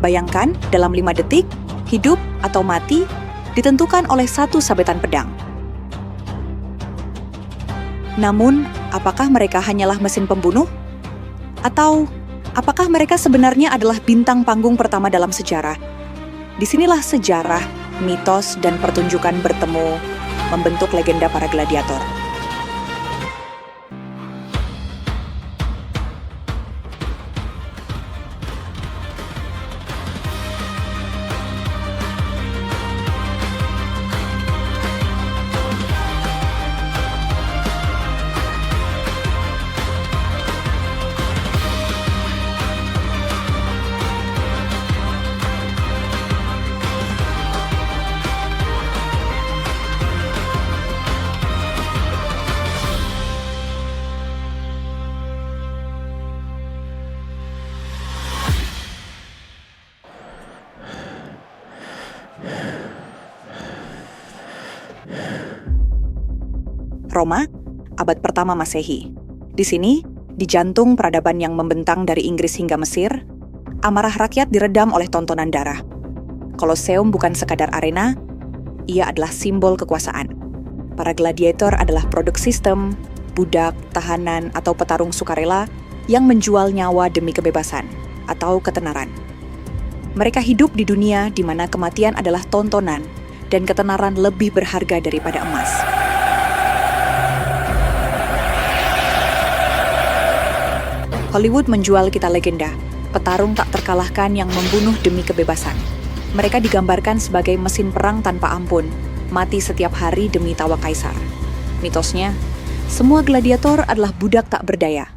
Bayangkan, dalam 5 detik, hidup atau mati ditentukan oleh satu sabetan pedang. Namun, apakah mereka hanyalah mesin pembunuh? Atau, apakah mereka sebenarnya adalah bintang panggung pertama dalam sejarah? Disinilah sejarah, mitos, dan pertunjukan bertemu, membentuk legenda para gladiator. Roma, abad pertama Masehi. Di sini, di jantung peradaban yang membentang dari Inggris hingga Mesir, amarah rakyat diredam oleh tontonan darah. Koloseum bukan sekadar arena, ia adalah simbol kekuasaan. Para gladiator adalah produk sistem, budak, tahanan, atau petarung sukarela yang menjual nyawa demi kebebasan atau ketenaran. Mereka hidup di dunia di mana kematian adalah tontonan dan ketenaran lebih berharga daripada emas. Hollywood menjual kita legenda, petarung tak terkalahkan yang membunuh demi kebebasan. Mereka digambarkan sebagai mesin perang tanpa ampun, mati setiap hari demi tawa kaisar. Mitosnya, semua gladiator adalah budak tak berdaya.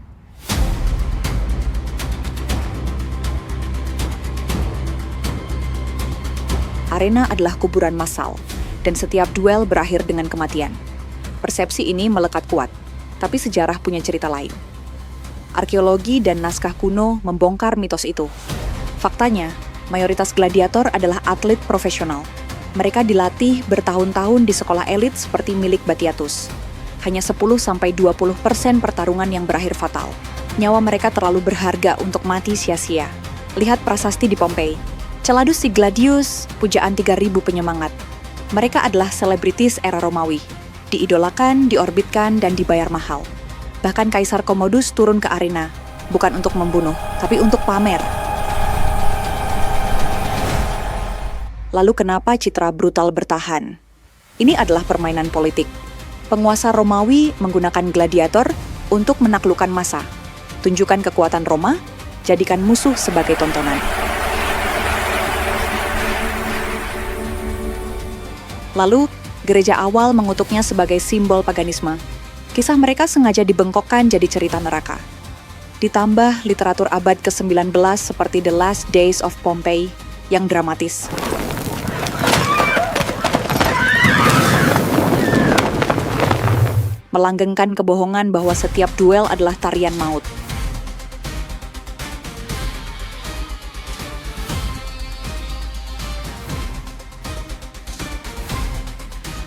Arena adalah kuburan massal, dan setiap duel berakhir dengan kematian. Persepsi ini melekat kuat, tapi sejarah punya cerita lain. Arkeologi dan naskah kuno membongkar mitos itu. Faktanya, mayoritas gladiator adalah atlet profesional. Mereka dilatih bertahun-tahun di sekolah elit seperti milik Batiatus. Hanya 10-20% pertarungan yang berakhir fatal. Nyawa mereka terlalu berharga untuk mati sia-sia. Lihat prasasti di Pompei. Celadus si Gladius, pujaan 3.000 penyemangat. Mereka adalah selebritis era Romawi. Diidolakan, diorbitkan, dan dibayar mahal. Bahkan Kaisar Commodus turun ke arena, bukan untuk membunuh, tapi untuk pamer. Lalu kenapa citra brutal bertahan? Ini adalah permainan politik. Penguasa Romawi menggunakan gladiator untuk menaklukkan massa. Tunjukkan kekuatan Roma, jadikan musuh sebagai tontonan. Lalu, gereja awal mengutuknya sebagai simbol paganisme. Kisah mereka sengaja dibengkokkan jadi cerita neraka. Ditambah literatur abad ke-19 seperti The Last Days of Pompeii yang dramatis. Melanggengkan kebohongan bahwa setiap duel adalah tarian maut.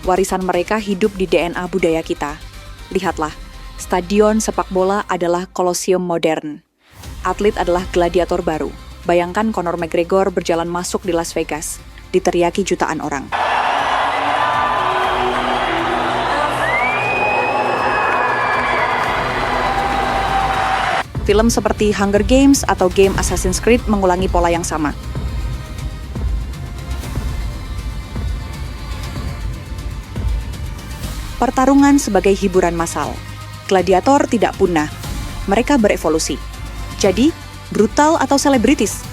Warisan mereka hidup di DNA budaya kita. Lihatlah, stadion sepak bola adalah Colosseum modern. Atlet adalah gladiator baru. Bayangkan Conor McGregor berjalan masuk di Las Vegas, diteriaki jutaan orang. Film seperti Hunger Games atau game Assassin's Creed mengulangi pola yang sama. Pertarungan sebagai hiburan massal. Gladiator tidak punah. Mereka berevolusi. Jadi, brutal atau selebritis?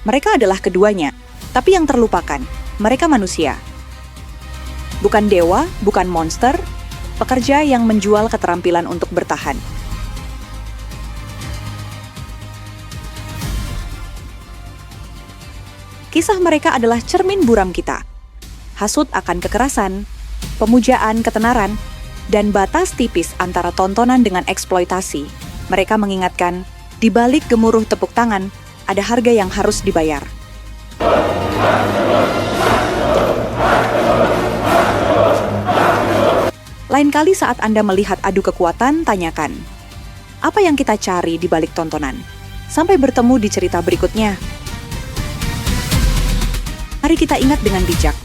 Mereka adalah keduanya. Tapi yang terlupakan, mereka manusia. Bukan dewa, bukan monster, pekerja yang menjual keterampilan untuk bertahan. Kisah mereka adalah cermin buram kita. Hasut akan kekerasan, pemujaan ketenaran, dan batas tipis antara tontonan dengan eksploitasi. Mereka mengingatkan, di balik gemuruh tepuk tangan, ada harga yang harus dibayar. Lain kali saat Anda melihat adu kekuatan, tanyakan, apa yang kita cari di balik tontonan? Sampai bertemu di cerita berikutnya. Mari kita ingat dengan bijak,